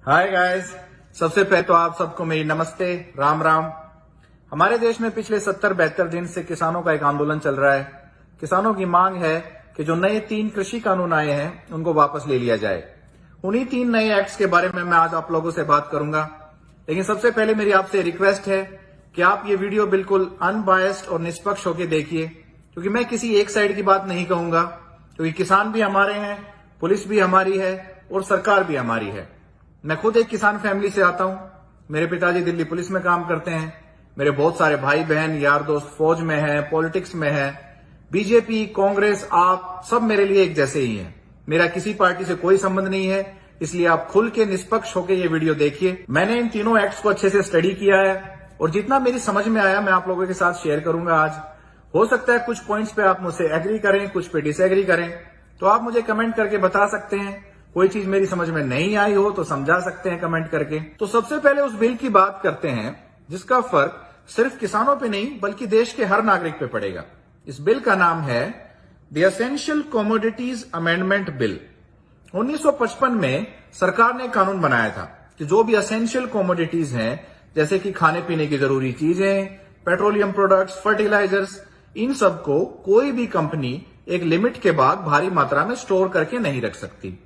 हाय guys, सबसे पहले तो आप सबको मेरी नमस्ते, राम राम। हमारे देश में पिछले 70-72 दिन से किसानों का एक आंदोलन चल रहा है। किसानों की मांग है कि जो नए 3 कृषि कानून आए हैं उनको वापस ले लिया जाए। उन्हीं 3 नए एक्ट्स के बारे में मैं आज आप लोगों से बात करूंगा। लेकिन सबसे पहले मेरी आपसे रिक्वेस्ट है कि आप ये वीडियो बिल्कुल अनबायस्ड और निष्पक्ष होकर देखिए, क्योंकि मैं किसी एक साइड की बात नहीं कहूंगा। क्योंकि किसान भी हमारे हैं, पुलिस भी हमारी है और सरकार भी हमारी है। मैं खुद एक किसान फैमिली से आता हूं। मेरे पिताजी दिल्ली पुलिस में काम करते हैं। मेरे बहुत सारे भाई बहन यार दोस्त फौज में हैं, पॉलिटिक्स में हैं। बीजेपी, कांग्रेस, आप सब मेरे लिए एक जैसे ही हैं। मेरा किसी पार्टी से कोई संबंध नहीं है, इसलिए आप खुल के निष्पक्ष होकर ये वीडियो देखिए। मैंने इन तीनों एक्ट्स को अच्छे से स्टडी किया है और जितना मेरी समझ में आया मैं आप लोगों के साथ शेयर करूंगा आज। हो सकता है कुछ पॉइंट्स पे आप मुझसे एग्री करें, कुछ पे डिसएग्री करें, तो आप मुझे कमेंट करके बता सकते हैं। कोई चीज मेरी समझ में नहीं आई हो तो समझा सकते हैं कमेंट करके। तो सबसे पहले उस बिल की बात करते हैं जिसका फर्क सिर्फ किसानों पे नहीं बल्कि देश के हर नागरिक पे पड़ेगा। इस बिल का नाम है the essential commodities amendment bill. 1955 में सरकार ने कानून बनाया था कि जो भी एसेंशियल कमोडिटीज हैं, जैसे कि खाने पीने की जरूरी चीजें, पेट्रोलियम प्रोडक्ट्स, फर्टिलाइजर्स, इन सबको कोई भी कंपनी एक लिमिट के बाद भारी मात्रा में स्टोर करके नहीं रख सकती।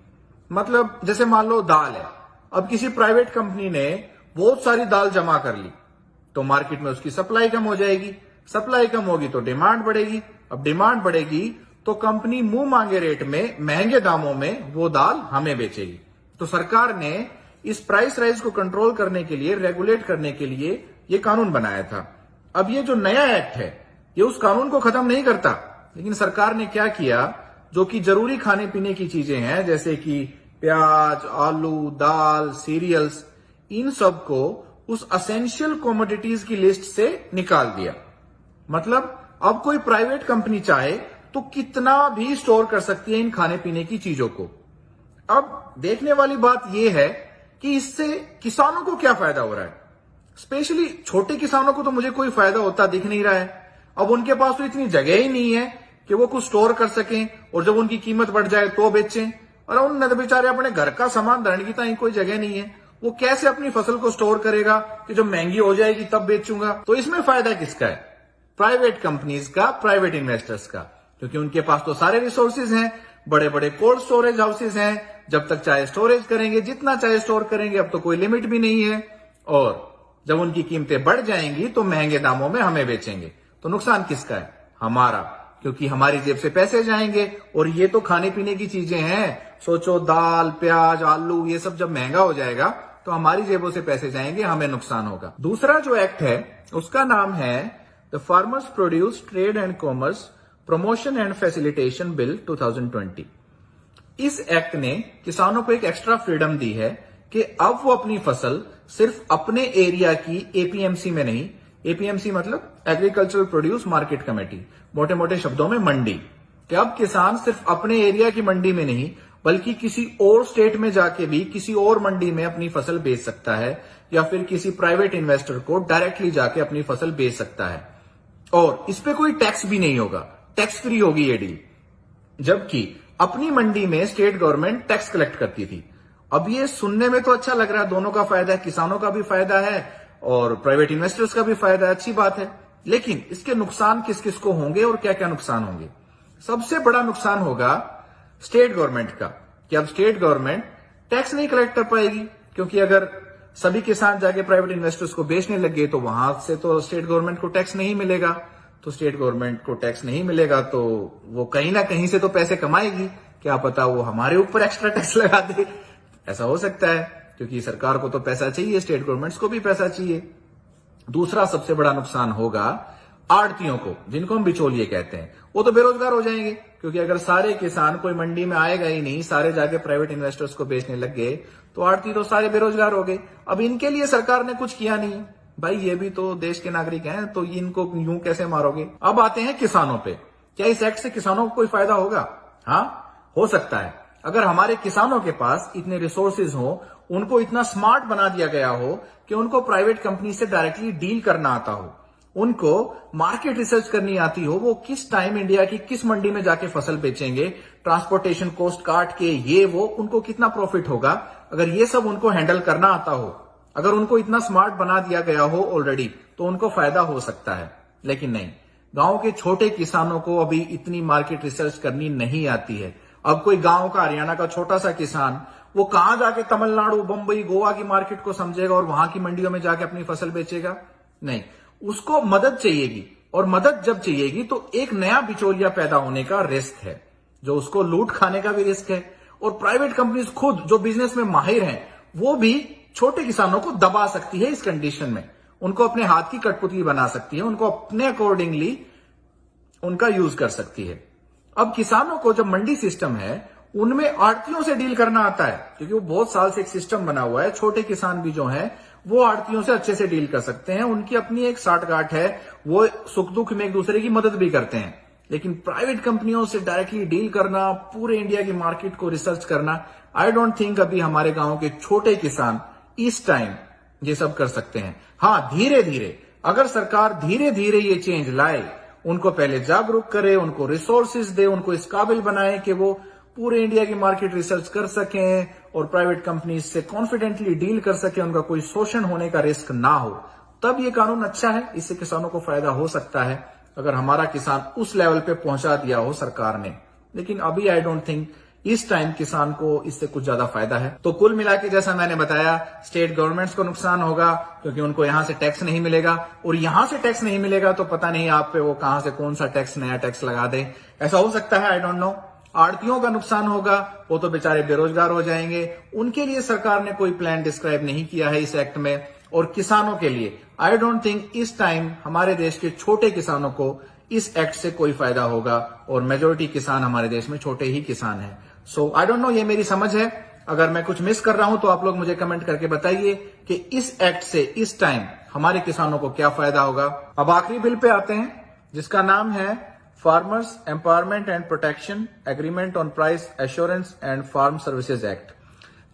मतलब जैसे मान लो दाल है, अब किसी प्राइवेट कंपनी ने बहुत सारी दाल जमा कर ली तो मार्केट में उसकी सप्लाई कम हो जाएगी। सप्लाई कम होगी तो डिमांड बढ़ेगी। अब डिमांड बढ़ेगी तो कंपनी मुंह मांगे रेट में, महंगे दामों में वो दाल हमें बेचेगी। तो सरकार ने इस प्राइस राइज को कंट्रोल करने के लिए, रेगुलेट करने के लिए ये कानून बनाया था। अब ये जो नया एक्ट है ये उस कानून को खत्म नहीं करता, लेकिन सरकार ने क्या किया, जो कि जरूरी खाने पीने की चीजें हैं जैसे कि प्याज, आलू, दाल, सीरियल्स, इन सब को उस एसेंशियल कमोडिटीज की लिस्ट से निकाल दिया। मतलब अब कोई प्राइवेट कंपनी चाहे तो कितना भी स्टोर कर सकती है इन खाने पीने की चीजों को। अब देखने वाली बात यह है कि इससे किसानों को क्या फायदा हो रहा है। स्पेशली छोटे किसानों को तो मुझे कोई फायदा होता दिख नहीं रहा है। अब उनके पास तो इतनी जगह ही नहीं है कि वो कुछ स्टोर कर सकें और जब उनकी कीमत बढ़ जाए तो बेचें। और उन बेचारे अपने घर का सामान धरने की तो कोई जगह नहीं है, वो कैसे अपनी फसल को स्टोर करेगा कि जब महंगी हो जाएगी तब बेचूंगा। तो इसमें फायदा किसका है? प्राइवेट कंपनीज का, प्राइवेट इन्वेस्टर्स का, क्योंकि उनके पास तो सारे रिसोर्सेज हैं। बड़े बड़े कोल्ड स्टोरेज हाउसेज हैं, जब तक चाहे स्टोरेज करेंगे, जितना चाहे स्टोर करेंगे, अब तो कोई लिमिट भी नहीं है। और जब उनकी कीमतें बढ़ जाएंगी तो महंगे दामों में हमें बेचेंगे। तो नुकसान किसका है? हमारा, क्योंकि हमारी जेब से पैसे जाएंगे। और ये तो खाने पीने की चीजें हैं। सोचो दाल, प्याज, आलू, ये सब जब महंगा हो जाएगा तो हमारी जेबों से पैसे जाएंगे, हमें नुकसान होगा। दूसरा जो एक्ट है उसका नाम है the farmers produce trade and commerce promotion and facilitation bill 2020। इस एक्ट ने किसानों को एक एक्स्ट्रा फ्रीडम दी है कि अब वो अपनी फसल सिर्फ अपने एरिया की एपीएमसी में नहीं, एपीएमसी मतलब एग्रीकल्चरल प्रोड्यूस मार्केट कमेटी, मोटे मोटे शब्दों में मंडी, कि अब किसान सिर्फ अपने एरिया की मंडी में नहीं बल्कि किसी और स्टेट में जाके भी किसी और मंडी में अपनी फसल बेच सकता है, या फिर किसी प्राइवेट इन्वेस्टर को डायरेक्टली जाके अपनी फसल बेच सकता है। और इस पे कोई टैक्स भी नहीं होगा, टैक्स फ्री होगी ये डील। जबकि अपनी मंडी में स्टेट गवर्नमेंट टैक्स कलेक्ट करती थी। अब ये सुनने में तो अच्छा लग रहा है, दोनों का फायदा है, किसानों का भी फायदा है और प्राइवेट इन्वेस्टर्स का भी फायदा है, अच्छी बात है। लेकिन इसके नुकसान किस किस को होंगे और क्या क्या नुकसान होंगे? सबसे बड़ा नुकसान होगा स्टेट गवर्नमेंट का, कि अब स्टेट गवर्नमेंट टैक्स नहीं कलेक्ट कर पाएगी, क्योंकि अगर सभी किसान जाके प्राइवेट इन्वेस्टर्स को बेचने लग गए तो वहां से तो स्टेट गवर्नमेंट को टैक्स नहीं मिलेगा। तो स्टेट गवर्नमेंट को टैक्स नहीं मिलेगा तो वो कहीं ना कहीं से तो पैसे कमाएगी, क्या पता वो हमारे ऊपर एक्स्ट्रा टैक्स लगा दे, ऐसा हो सकता है, क्योंकि सरकार को तो पैसा चाहिए, स्टेट गवर्नमेंट्स को भी पैसा चाहिए। दूसरा सबसे बड़ा नुकसान होगा आड़तियों को, जिनको हम बिचौलिए कहते हैं। वो तो बेरोजगार हो जाएंगे, क्योंकि अगर सारे किसान कोई मंडी में आएगा ही नहीं, सारे जाके प्राइवेट इन्वेस्टर्स को बेचने लग गए तो आड़ती तो सारे बेरोजगार हो गए। अब इनके लिए सरकार ने कुछ किया नहीं। भाई ये भी तो देश के नागरिक हैं, तो इनको यूं कैसे मारोगे? अब आते हैं किसानों पे। क्या इस एक्ट से किसानों को कोई फायदा होगा? हाँ, हो सकता है। अगर हमारे किसानों के पास इतने रिसोर्सेज हो, उनको इतना स्मार्ट बना दिया गया हो कि उनको प्राइवेट कंपनी से डायरेक्टली डील करना आता हो, उनको मार्केट रिसर्च करनी आती हो, वो किस टाइम इंडिया की किस मंडी में जाके फसल बेचेंगे, ट्रांसपोर्टेशन कॉस्ट काट के, ये वो, उनको कितना प्रॉफिट होगा, अगर ये सब उनको हैंडल करना आता हो, अगर उनको इतना स्मार्ट बना दिया गया हो ऑलरेडी, तो उनको फायदा हो सकता है। लेकिन नहीं, गांव के छोटे किसानों को अभी इतनी मार्केट रिसर्च करनी नहीं आती है। अब कोई गांव का, हरियाणा का छोटा सा किसान वो कहां जाके तमिलनाडु, बंबई, गोवा की मार्केट को समझेगा और वहां की मंडियों में जाके अपनी फसल बेचेगा? नहीं, उसको मदद चाहिएगी, और मदद जब चाहिएगी तो एक नया बिचौलिया पैदा होने का रिस्क है, जो उसको लूट खाने का भी रिस्क है। और प्राइवेट कंपनीज खुद जो बिजनेस में माहिर हैं, वो भी छोटे किसानों को दबा सकती है इस कंडीशन में, उनको अपने हाथ की कठपुतली बना सकती है, उनको अपने अकॉर्डिंगली उनका यूज कर सकती है। अब किसानों को जब मंडी सिस्टम है, उनमें आड़तियों से डील करना आता है, क्योंकि वो बहुत साल से एक सिस्टम बना हुआ है। छोटे किसान भी जो हैं वो आड़तियों से अच्छे से डील कर सकते हैं, उनकी अपनी एक साठगांठ है, वो सुख दुख में एक दूसरे की मदद भी करते हैं। लेकिन प्राइवेट कंपनियों से डायरेक्टली डील करना, पूरे इंडिया की मार्केट को रिसर्च करना, आई डोंट थिंक अभी हमारे गांव के छोटे किसान इस टाइम ये सब कर सकते हैं। हाँ, धीरे धीरे, अगर सरकार धीरे धीरे ये चेंज लाए, उनको पहले जागरूक करे, उनको रिसोर्सेज दे, उनको इस काबिल बनाए कि वो पूरे इंडिया की मार्केट रिसर्च कर सकें और प्राइवेट कंपनीज से कॉन्फिडेंटली डील कर सके, उनका कोई शोषण होने का रिस्क ना हो, तब ये कानून अच्छा है। इससे किसानों को फायदा हो सकता है, अगर हमारा किसान उस लेवल पे पहुंचा दिया हो सरकार ने। लेकिन अभी आई डोंट थिंक इस टाइम किसान को इससे कुछ ज्यादा फायदा है। तो कुल मिला के जैसा मैंने बताया, स्टेट गवर्नमेंट्स को नुकसान होगा, क्योंकि उनको यहां से टैक्स नहीं मिलेगा, और यहां से टैक्स नहीं मिलेगा तो पता नहीं आप पे वो कहां से कौन सा टैक्स, नया टैक्स लगा दे, ऐसा हो सकता है, आई डोंट नो। आड़तियों का नुकसान होगा, वो तो बेचारे बेरोजगार हो जाएंगे, उनके लिए सरकार ने कोई प्लान डिस्क्राइब नहीं किया है इस एक्ट में। और किसानों के लिए आई डोंट थिंक इस टाइम हमारे देश के छोटे किसानों को इस एक्ट से कोई फायदा होगा, और मेजोरिटी किसान हमारे देश में छोटे ही किसान हैं। सो आई डोंट नो, ये मेरी समझ है। अगर मैं कुछ मिस कर रहा हूं तो आप लोग मुझे कमेंट करके बताइए कि इस एक्ट से इस टाइम हमारे किसानों को क्या फायदा होगा। अब आखिरी बिल पे आते हैं, जिसका नाम है farmers empowerment and protection agreement on price assurance and farm services act.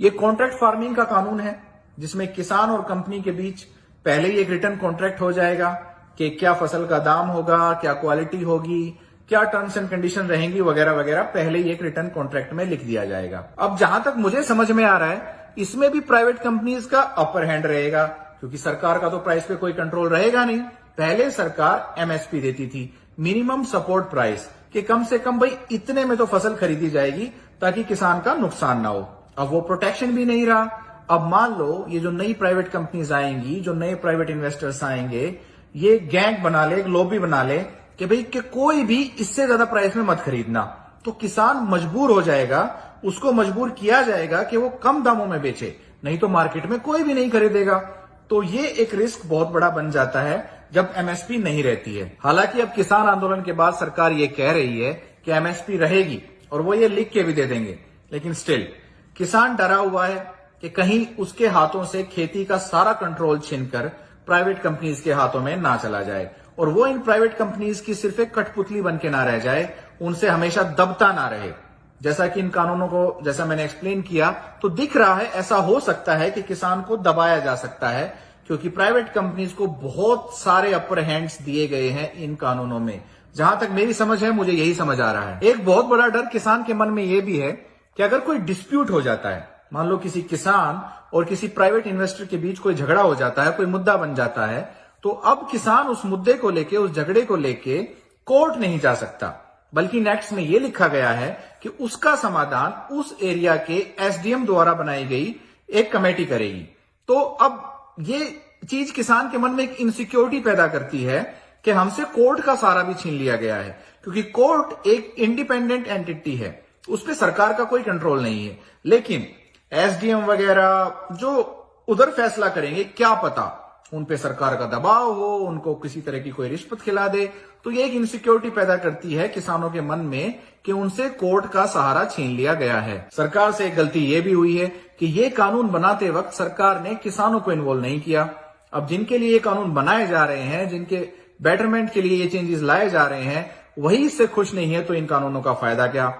ये कॉन्ट्रैक्ट फार्मिंग का कानून है, जिसमें किसान और कंपनी के बीच पहले ही एक रिटर्न कॉन्ट्रैक्ट हो जाएगा कि क्या फसल का दाम होगा, क्या क्वालिटी होगी, क्या टर्म्स एंड कंडीशन रहेंगी, वगैरह वगैरह, पहले ही एक रिटर्न कॉन्ट्रैक्ट में लिख दिया जाएगा। अब जहां तक मुझे समझ में आ रहा है, इसमें भी प्राइवेट कंपनीज का अपर हैंड रहेगा, क्योंकि सरकार का तो प्राइस पे कोई कंट्रोल रहेगा नहीं। पहले सरकार एमएसपी देती थी, मिनिमम सपोर्ट प्राइस, कि कम से कम भाई इतने में तो फसल खरीदी जाएगी ताकि किसान का नुकसान ना हो। अब वो प्रोटेक्शन भी नहीं रहा। अब मान लो ये जो नई प्राइवेट कंपनीज आएंगी, जो नए प्राइवेट इन्वेस्टर्स आएंगे, ये गैंग बना ले, एक लॉबी बना ले कि भाई कि कोई भी इससे ज्यादा प्राइस में मत खरीदना, तो किसान मजबूर हो जाएगा, उसको मजबूर किया जाएगा कि वो कम दामों में बेचे, नहीं तो मार्केट में कोई भी नहीं खरीदेगा। तो ये एक रिस्क बहुत बड़ा बन जाता है जब एमएसपी नहीं रहती है। हालांकि अब किसान आंदोलन के बाद सरकार ये कह रही है कि एमएसपी रहेगी, और वो ये लिख के भी दे देंगे, लेकिन स्टिल किसान डरा हुआ है कि कहीं उसके हाथों से खेती का सारा कंट्रोल छीनकर प्राइवेट कंपनीज के हाथों में ना चला जाए, और वो इन प्राइवेट कंपनीज की सिर्फ एक कठपुतली बन के ना रह जाए, उनसे हमेशा दबता ना रहे। जैसा कि इन कानूनों को, जैसा मैंने एक्सप्लेन किया, तो दिख रहा है ऐसा हो सकता है कि किसान को दबाया जा सकता है, क्योंकि प्राइवेट कंपनीज को बहुत सारे अपर हैंड्स दिए गए हैं इन कानूनों में। जहां तक मेरी समझ है, मुझे यही समझ आ रहा है। एक बहुत बड़ा डर किसान के मन में यह भी है कि अगर कोई डिस्प्यूट हो जाता है, मान लो किसी किसान और किसी प्राइवेट इन्वेस्टर के बीच कोई झगड़ा हो जाता है, कोई मुद्दा बन जाता है, तो अब किसान उस मुद्दे को लेके, उस झगड़े को लेके कोर्ट नहीं जा सकता, बल्कि नेक्स्ट में यह लिखा गया है कि उसका समाधान उस एरिया के एसडीएम द्वारा बनाई गई एक कमेटी करेगी। तो अब ये चीज किसान के मन में एक इनसिक्योरिटी पैदा करती है कि हमसे कोर्ट का सहारा भी छीन लिया गया है, क्योंकि कोर्ट एक इंडिपेंडेंट एंटिटी है, उस पर सरकार का कोई कंट्रोल नहीं है। लेकिन एसडीएम वगैरह जो उधर फैसला करेंगे, क्या पता उन पे सरकार का दबाव हो, उनको किसी तरह की कोई रिश्वत खिला दे, तो ये एक इनसिक्योरिटी पैदा करती है किसानों के मन में कि उनसे कोर्ट का सहारा छीन लिया गया है। सरकार से एक गलती ये भी हुई है कि ये कानून बनाते वक्त सरकार ने किसानों को इन्वॉल्व नहीं किया। अब जिनके लिए ये कानून बनाए जा रहे हैं, जिनके बेटरमेंट के लिए ये चेंजेस लाए जा रहे हैं, वही इससे खुश नहीं है, तो इन कानूनों का फायदा क्या।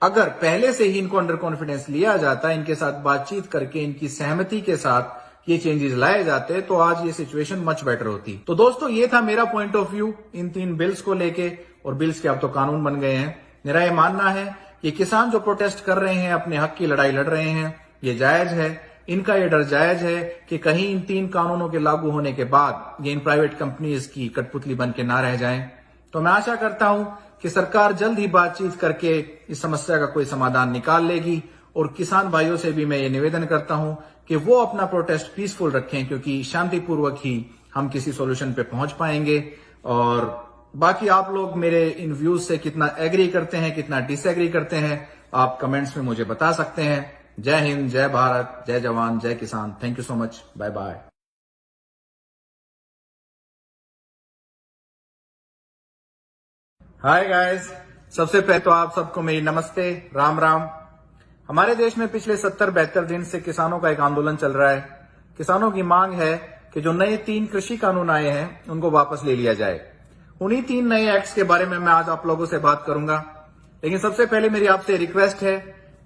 अगर पहले से ही इनको अंडर कॉन्फिडेंस लिया जाता, इनके साथ बातचीत करके, इनकी सहमति के साथ ये चेंजेस लाए जाते, तो आज ये सिचुएशन मच बेटर होती। तो दोस्तों, ये था मेरा point of view in 3 bills को लेके, और बिल्स के अब तो कानून बन गए हैं। मेरा ये मानना है कि किसान जो प्रोटेस्ट कर रहे हैं, अपने हक की लड़ाई लड़ रहे हैं, ये जायज है। इनका ये डर जायज है कि कहीं इन 3 कानूनों के लागू होने के बाद ये इन प्राइवेट कंपनीज की कठपुतली बन के ना रह जाएं। तो मैं आशा करता हूं कि सरकार जल्द ही बातचीत करके इस समस्या का कोई समाधान निकाल लेगी। और किसान भाइयों से भी मैं ये निवेदन करता हूं कि वो अपना प्रोटेस्ट पीसफुल रखें, क्योंकि शांतिपूर्वक ही हम किसी सॉल्यूशन पे पहुंच पाएंगे। और बाकी आप लोग मेरे इन व्यूज से कितना एग्री करते हैं, कितना डिसएग्री करते हैं, आप कमेंट्स में मुझे बता सकते हैं। जय हिंद, जय भारत, जय जवान, जय किसान। Thank you so much. Bye bye. Hi guys, सबसे पहले तो आप सबको मेरी नमस्ते, राम राम। हमारे देश में पिछले 70-72 दिन से किसानों का एक आंदोलन चल रहा है। किसानों की मांग है कि जो नए 3 कृषि कानून आए हैं उनको वापस ले लिया जाए। उन्हीं 3 नए एक्ट्स के बारे में मैं आज आप लोगों से बात करूंगा। लेकिन सबसे पहले मेरी आपसे रिक्वेस्ट है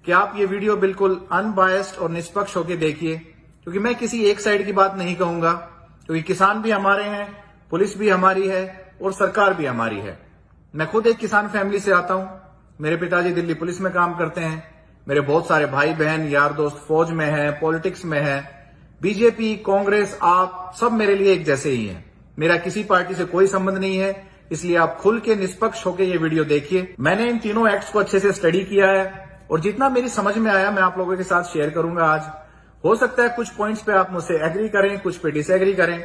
कि आप ये वीडियो बिल्कुल अनबायस्ड और निष्पक्ष होकर देखिए, क्योंकि मैं किसी एक साइड की बात नहीं कहूंगा। क्योंकि किसान भी हमारे हैं, पुलिस भी हमारी है और सरकार भी हमारी है। मैं खुद एक किसान फैमिली से आता हूं। मेरे पिताजी दिल्ली पुलिस में काम करते हैं। मेरे बहुत सारे भाई बहन यार दोस्त फौज में हैं, पॉलिटिक्स में हैं। बीजेपी, कांग्रेस, आप सब मेरे लिए एक जैसे ही हैं। मेरा किसी पार्टी से कोई संबंध नहीं है, इसलिए आप खुल के निष्पक्ष होकर ये वीडियो देखिए। मैंने इन तीनों एक्ट्स को अच्छे से स्टडी किया है और जितना मेरी समझ में आया मैं आप लोगों के साथ शेयर करूंगा आज। हो सकता है कुछ पॉइंट्स पे आप मुझसे एग्री करें, कुछ पे डिसएग्री करें,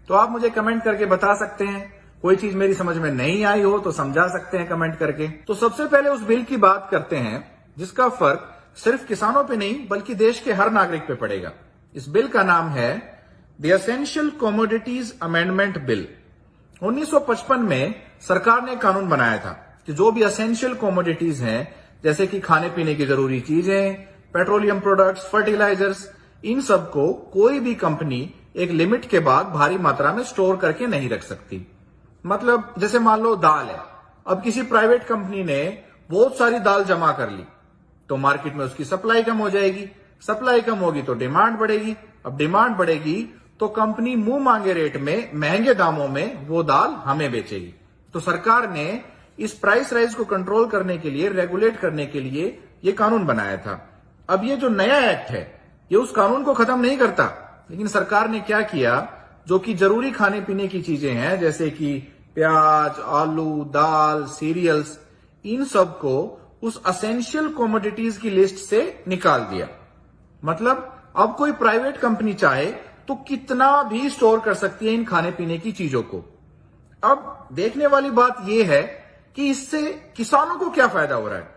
तो आप मुझे कमेंट करके बता सकते हैं। कोई चीज मेरी समझ में नहीं आई हो तो समझा सकते हैं कमेंट करके। तो सबसे पहले उस बिल की बात करते हैं जिसका फर्क सिर्फ किसानों पे नहीं बल्कि देश के हर नागरिक पे पड़ेगा। इस बिल का नाम है the essential commodities amendment bill. 1955 में सरकार ने कानून बनाया था कि जो भी एसेंशियल कमोडिटीज हैं, जैसे कि खाने पीने की जरूरी चीजें, पेट्रोलियम प्रोडक्ट्स, फर्टिलाइजर्स, इन सब को कोई भी कंपनी एक लिमिट के बाद भारी मात्रा में स्टोर करके नहीं रख सकती। मतलब जैसे मान लो दाल है, अब किसी प्राइवेट कंपनी ने बहुत सारी दाल जमा कर ली तो मार्केट में उसकी सप्लाई कम हो जाएगी। सप्लाई कम होगी तो डिमांड बढ़ेगी। अब डिमांड बढ़ेगी तो कंपनी मुंह मांगे रेट में, महंगे दामों में वो दाल हमें बेचेगी। तो सरकार ने इस प्राइस राइज को कंट्रोल करने के लिए, रेगुलेट करने के लिए ये कानून बनाया था। अब ये जो नया एक्ट है ये उस कानून को खत्म नहीं करता, लेकिन सरकार ने क्या किया, जो कि जरूरी खाने पीने की चीजें हैं जैसे कि प्याज, आलू, दाल, सीरियल्स, इन सब को उस एसेंशियल कमोडिटीज की लिस्ट से निकाल दिया। मतलब अब कोई प्राइवेट कंपनी चाहे तो कितना भी स्टोर कर सकती है इन खाने पीने की चीजों को। अब देखने वाली बात यह है कि इससे किसानों को क्या फायदा हो रहा है।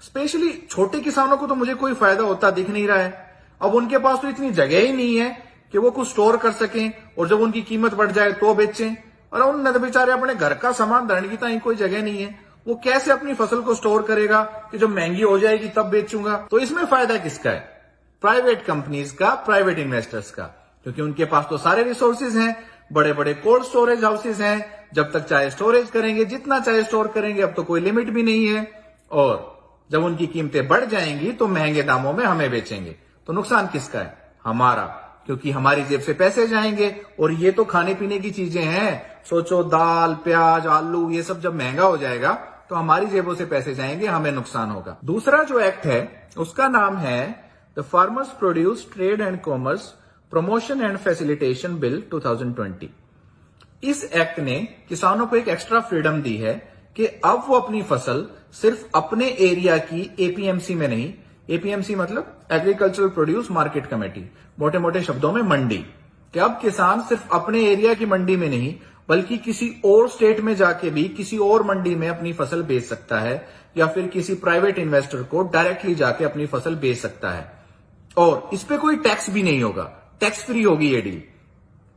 स्पेशली छोटे किसानों को तो मुझे कोई फायदा होता दिख नहीं रहा है। अब उनके पास तो इतनी जगह ही नहीं है कि वो कुछ स्टोर कर सकें और जब उनकी कीमत बढ़ जाए तो बेचें। और उन बेचारे अपने घर का सामान धरने की तो कोई जगह नहीं है, वो कैसे अपनी फसल को स्टोर करेगा कि जब महंगी हो जाएगी तब बेचूंगा। तो इसमें फायदा किसका है? प्राइवेट कंपनीज का, प्राइवेट इन्वेस्टर्स का, क्योंकि उनके पास तो सारे रिसोर्सेज हैं। बड़े बड़े कोल्ड स्टोरेज हाउसेज हैं, जब तक चाहे स्टोरेज करेंगे, जितना चाहे स्टोर करेंगे, अब तो कोई लिमिट भी नहीं है। और जब उनकी कीमतें बढ़ जाएंगी तो महंगे दामों में हमें बेचेंगे। तो नुकसान किसका है? हमारा, क्योंकि हमारी जेब से पैसे जाएंगे। और ये तो खाने पीने की चीजें हैं। सोचो दाल, प्याज, आलू, ये सब जब महंगा हो जाएगा तो हमारी जेबों से पैसे जाएंगे, हमें नुकसान होगा। दूसरा जो एक्ट है उसका नाम है the farmers produce trade and commerce promotion and facilitation bill 2020। इस एक्ट ने किसानों को एक एक्स्ट्रा फ्रीडम दी है कि अब वो अपनी फसल सिर्फ अपने एरिया की एपीएमसी में नहीं, एपीएमसी मतलब एग्रीकल्चरल प्रोड्यूस मार्केट कमेटी, मोटे मोटे शब्दों में मंडी, कि अब किसान सिर्फ अपने एरिया की मंडी में नहीं बल्कि किसी और स्टेट में जाके भी किसी और मंडी में अपनी फसल बेच सकता है, या फिर किसी प्राइवेट इन्वेस्टर को डायरेक्टली जाके अपनी फसल बेच सकता है। और इस पे कोई टैक्स भी नहीं होगा, टैक्स फ्री होगी ये डील।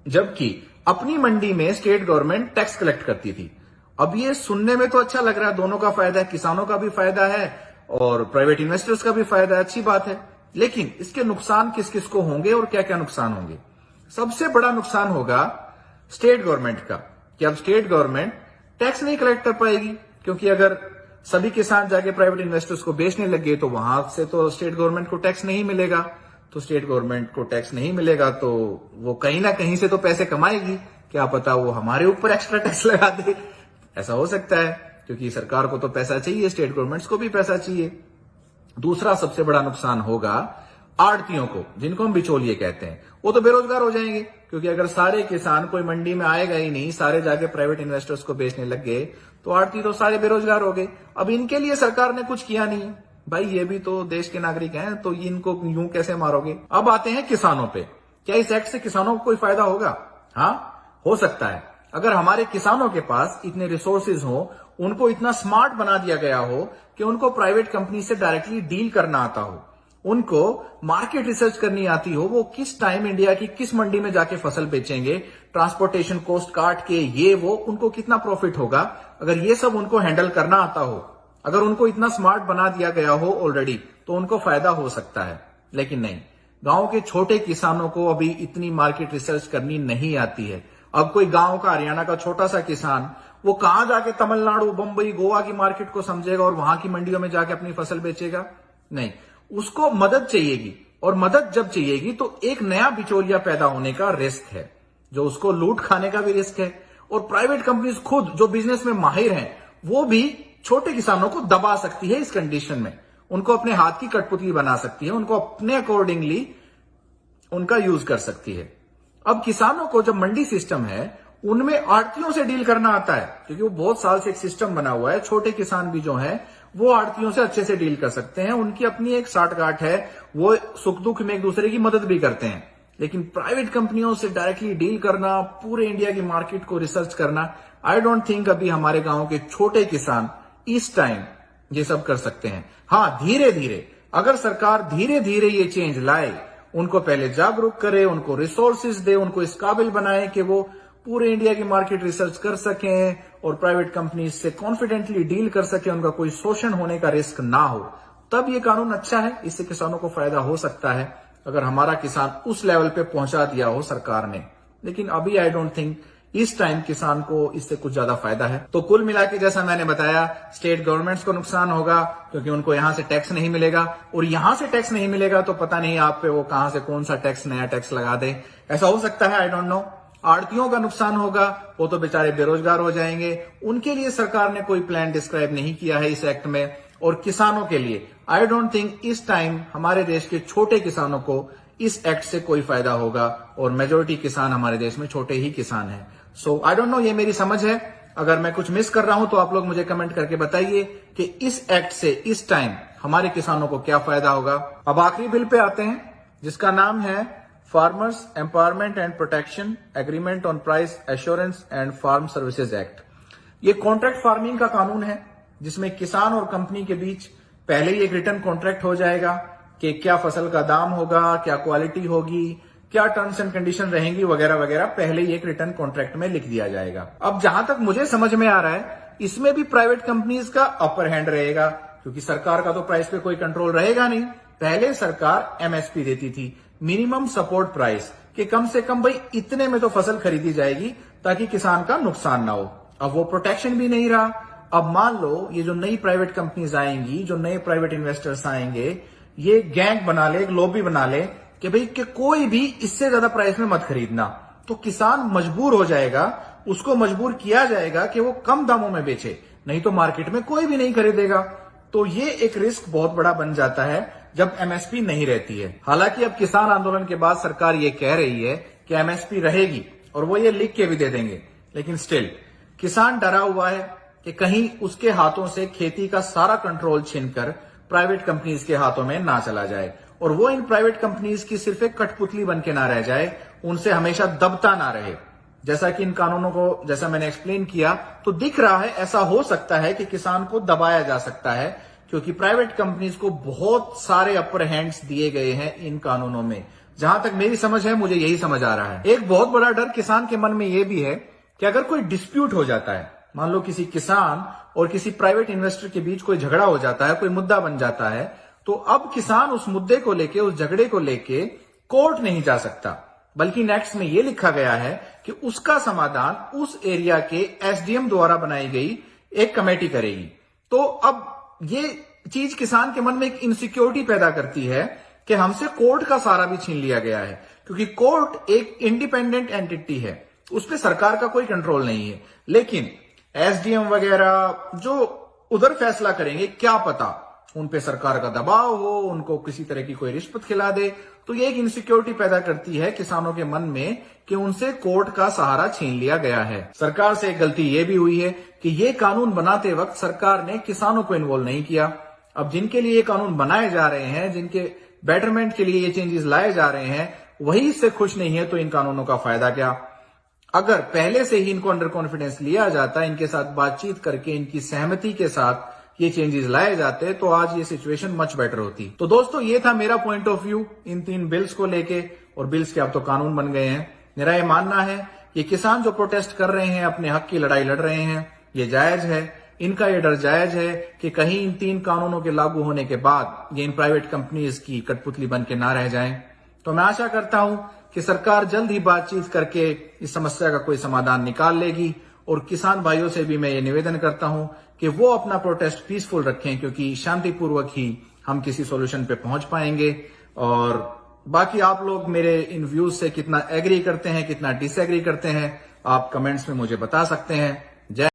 जबकि अपनी मंडी में स्टेट गवर्नमेंट टैक्स कलेक्ट करती थी। अब ये सुनने में तो अच्छा लग रहा है, दोनों का फायदा है, किसानों का भी फायदा है और प्राइवेट इन्वेस्टर्स का भी फायदा है, अच्छी बात है। लेकिन इसके नुकसान किस किस को होंगे और क्या क्या नुकसान होंगे? सबसे बड़ा नुकसान होगा स्टेट गवर्नमेंट का, कि अब स्टेट गवर्नमेंट टैक्स नहीं कलेक्ट कर पाएगी, क्योंकि अगर सभी किसान जाके प्राइवेट इन्वेस्टर्स को बेचने लगे तो वहां से तो स्टेट गवर्नमेंट को टैक्स नहीं मिलेगा। तो स्टेट गवर्नमेंट को टैक्स नहीं मिलेगा तो वो कहीं ना कहीं से तो पैसे कमाएगी, क्या पता वो हमारे ऊपर एक्स्ट्रा टैक्स लगा दे, ऐसा हो सकता है, क्योंकि सरकार को तो पैसा चाहिए, स्टेट गवर्नमेंट्स को भी पैसा चाहिए। दूसरा सबसे बड़ा नुकसान होगा आड़तियों को, जिनको हम बिचौलिए कहते हैं, वो तो बेरोजगार हो जाएंगे, क्योंकि अगर सारे किसान कोई मंडी में आएगा ही नहीं, सारे जाके प्राइवेट इन्वेस्टर्स को बेचने लग गए, तो आड़ती तो सारे बेरोजगार हो गए। अब इनके लिए सरकार ने कुछ किया नहीं। भाई ये भी तो देश के नागरिक हैं, तो इनको यूं कैसे मारोगे। अब आते हैं किसानों पे। क्या इस एक्ट से किसानों को कोई फायदा होगा? हाँ, हो सकता है। अगर हमारे किसानों के पास इतने रिसोर्सेज हो, उनको इतना स्मार्ट बना दिया गया हो कि उनको प्राइवेट कंपनी से डायरेक्टली डील करना आता हो, उनको मार्केट रिसर्च करनी आती हो, वो किस टाइम इंडिया की किस मंडी में जाके फसल बेचेंगे, ट्रांसपोर्टेशन कॉस्ट काट के, ये वो उनको कितना प्रॉफिट होगा, अगर ये सब उनको हैंडल करना आता हो, अगर उनको इतना स्मार्ट बना दिया गया हो ऑलरेडी, तो उनको फायदा हो सकता है। लेकिन नहीं, गांव के छोटे किसानों को अभी इतनी मार्केट रिसर्च करनी नहीं आती है। अब कोई गांव का, हरियाणा का छोटा सा किसान, वो कहां जाके तमिलनाडु, बंबई, गोवा की मार्केट को समझेगा और वहां की मंडियों में जाके अपनी फसल बेचेगा? नहीं, उसको मदद चाहिएगी, और मदद जब चाहिएगी तो एक नया बिचौलिया पैदा होने का रिस्क है, जो उसको लूट खाने का भी रिस्क है। और प्राइवेट कंपनीज खुद जो बिजनेस में माहिर हैं, वो भी छोटे किसानों को दबा सकती है। इस कंडीशन में उनको अपने हाथ की कठपुतली बना सकती है, उनको अपने अकॉर्डिंगली उनका यूज कर सकती है। अब किसानों को जब मंडी सिस्टम है, उनमें आड़तियों से डील करना आता है, क्योंकि वो बहुत साल से एक सिस्टम बना हुआ है। छोटे किसान भी जो हैं, वो आड़तियों से अच्छे से डील कर सकते हैं, उनकी अपनी एक साठगांठ है, वो सुख दुख में एक दूसरे की मदद भी करते हैं। लेकिन प्राइवेट कंपनियों से डायरेक्टली डील करना, पूरे इंडिया की मार्केट को रिसर्च करना, आई डोंट थिंक अभी हमारे गांव के छोटे किसान इस टाइम ये सब कर सकते हैं। हाँ, धीरे धीरे, अगर सरकार धीरे धीरे ये चेंज लाए, उनको पहले जागरूक करे, उनको रिसोर्सेज दे, उनको इस काबिल बनाए कि वो पूरे इंडिया की मार्केट रिसर्च कर सकें और प्राइवेट कंपनी से कॉन्फिडेंटली डील कर सके, उनका कोई शोषण होने का रिस्क ना हो, तब ये कानून अच्छा है। इससे किसानों को फायदा हो सकता है, अगर हमारा किसान उस लेवल पे पहुंचा दिया हो सरकार ने। लेकिन अभी आई डोंट थिंक इस टाइम किसान को इससे कुछ ज्यादा फायदा है। तो कुल मिला के जैसा मैंने बताया, स्टेट गवर्नमेंट्स को नुकसान होगा, क्योंकि उनको यहां से टैक्स नहीं मिलेगा, और यहां से टैक्स नहीं मिलेगा तो पता नहीं आप पे वो कहां से कौन सा टैक्स, नया टैक्स लगा दे, ऐसा हो सकता है, आई डोंट नो। आड़तियों का नुकसान होगा, वो तो बेचारे बेरोजगार हो जाएंगे, उनके लिए सरकार ने कोई प्लान डिस्क्राइब नहीं किया है इस एक्ट में। और किसानों के लिए आई डोंट थिंक इस टाइम हमारे देश के छोटे किसानों को इस एक्ट से कोई फायदा होगा, और मेजोरिटी किसान हमारे देश में छोटे ही किसान हैं। सो आई डोंट नो, ये मेरी समझ है। अगर मैं कुछ मिस कर रहा हूं तो आप लोग मुझे कमेंट करके बताइए कि इस एक्ट से इस टाइम हमारे किसानों को क्या फायदा होगा। अब आखिरी बिल पे आते हैं, जिसका नाम है farmers empowerment and protection agreement on price assurance and farm services act. ये कॉन्ट्रैक्ट फार्मिंग का कानून है, जिसमें किसान और कंपनी के बीच पहले ही एक रिटर्न कॉन्ट्रैक्ट हो जाएगा कि क्या फसल का दाम होगा, क्या क्वालिटी होगी, क्या टर्म्स एंड कंडीशन रहेंगी, वगैरह वगैरह, पहले ही एक रिटर्न कॉन्ट्रैक्ट में लिख दिया जाएगा। अब जहां तक मुझे समझ में आ रहा है, इसमें भी प्राइवेट कंपनीज का अपर हैंड रहेगा, क्योंकि सरकार का तो प्राइस पे कोई कंट्रोल रहेगा नहीं। पहले सरकार एमएसपी देती थी, मिनिमम सपोर्ट प्राइस, कि कम से कम भाई इतने में तो फसल खरीदी जाएगी ताकि किसान का नुकसान ना हो। अब वो प्रोटेक्शन भी नहीं रहा। अब मान लो ये जो नई प्राइवेट कंपनीज आएंगी, जो नए प्राइवेट इन्वेस्टर्स आएंगे, ये गैंग बना ले, एक लॉबी बना ले कि भाई कि कोई भी इससे ज्यादा प्राइस में मत खरीदना, तो किसान मजबूर हो जाएगा, उसको मजबूर किया जाएगा कि वो कम दामों में बेचे, नहीं तो मार्केट में कोई भी नहीं खरीदेगा। तो ये एक रिस्क बहुत बड़ा बन जाता है जब एमएसपी नहीं रहती है। हालांकि अब किसान आंदोलन के बाद सरकार ये कह रही है कि एमएसपी रहेगी, और वो ये लिख के भी दे देंगे, लेकिन स्टिल किसान डरा हुआ है कि कहीं उसके हाथों से खेती का सारा कंट्रोल छीनकर प्राइवेट कंपनीज के हाथों में ना चला जाए, और वो इन प्राइवेट कंपनीज की सिर्फ एक कठपुतली बन के ना रह जाए, उनसे हमेशा दबता ना रहे। जैसा कि इन कानूनों को, जैसा मैंने एक्सप्लेन किया, तो दिख रहा है ऐसा हो सकता है कि किसान को दबाया जा सकता है, क्योंकि प्राइवेट कंपनीज को बहुत सारे अपर हैंड्स दिए गए हैं इन कानूनों में। जहां तक मेरी समझ है, मुझे यही समझ आ रहा है। एक बहुत बड़ा डर किसान के मन में यह भी है कि अगर कोई डिस्प्यूट हो जाता है, मान लो किसी किसान और किसी प्राइवेट इन्वेस्टर के बीच कोई झगड़ा हो जाता है, कोई मुद्दा बन जाता है, तो अब किसान उस मुद्दे को लेके, उस झगड़े को लेके कोर्ट नहीं जा सकता, बल्कि नेक्स्ट में यह लिखा गया है कि उसका समाधान उस एरिया के एसडीएम द्वारा बनाई गई एक कमेटी करेगी। तो अब ये चीज किसान के मन में एक इनसिक्योरिटी पैदा करती है कि हमसे कोर्ट का सहारा भी छीन लिया गया है, क्योंकि कोर्ट एक इंडिपेंडेंट एंटिटी है, उस पर सरकार का कोई कंट्रोल नहीं है। लेकिन एसडीएम वगैरह जो उधर फैसला करेंगे, क्या पता उन पे सरकार का दबाव हो, उनको किसी तरह की कोई रिश्वत खिला दे, तो ये एक इनसिक्योरिटी पैदा करती है किसानों के मन में कि उनसे कोर्ट का सहारा छीन लिया गया है। सरकार से एक गलती ये भी हुई है कि ये कानून बनाते वक्त सरकार ने किसानों को इन्वॉल्व नहीं किया। अब जिनके लिए ये कानून बनाए जा रहे हैं, जिनके बेटरमेंट के लिए ये चेंजेस लाए जा रहे हैं, वही इससे खुश नहीं है, तो इन कानूनों का फायदा क्या? अगर पहले से ही इनको अंडर कॉन्फिडेंस लिया जाता, इनके साथ बातचीत करके, इनकी सहमति के साथ ये चेंजेस लाए जाते, तो आज ये सिचुएशन मच बेटर होती। तो दोस्तों, ये था मेरा point of view in 3 bills को लेके, और बिल्स के अब तो कानून बन गए हैं। मेरा ये मानना है कि किसान जो प्रोटेस्ट कर रहे हैं, अपने हक की लड़ाई लड़ रहे हैं, ये जायज है। इनका ये डर जायज है कि कहीं इन 3 कानूनों के लागू होने के बाद ये इन प्राइवेट कंपनीज की कठपुतली बन के ना रह जाएं। तो मैं आशा करता हूं कि सरकार जल्द ही बातचीत करके इस समस्या का कोई समाधान निकाल लेगी, और किसान भाइयों से भी मैं ये निवेदन करता हूं कि वो अपना प्रोटेस्ट पीसफुल रखें, क्योंकि शांतिपूर्वक ही हम किसी सॉल्यूशन पे पहुंच पाएंगे। और बाकी आप लोग मेरे इन व्यूज से कितना एग्री करते हैं, कितना डिसएग्री करते हैं, आप कमेंट्स में मुझे बता सकते हैं। जय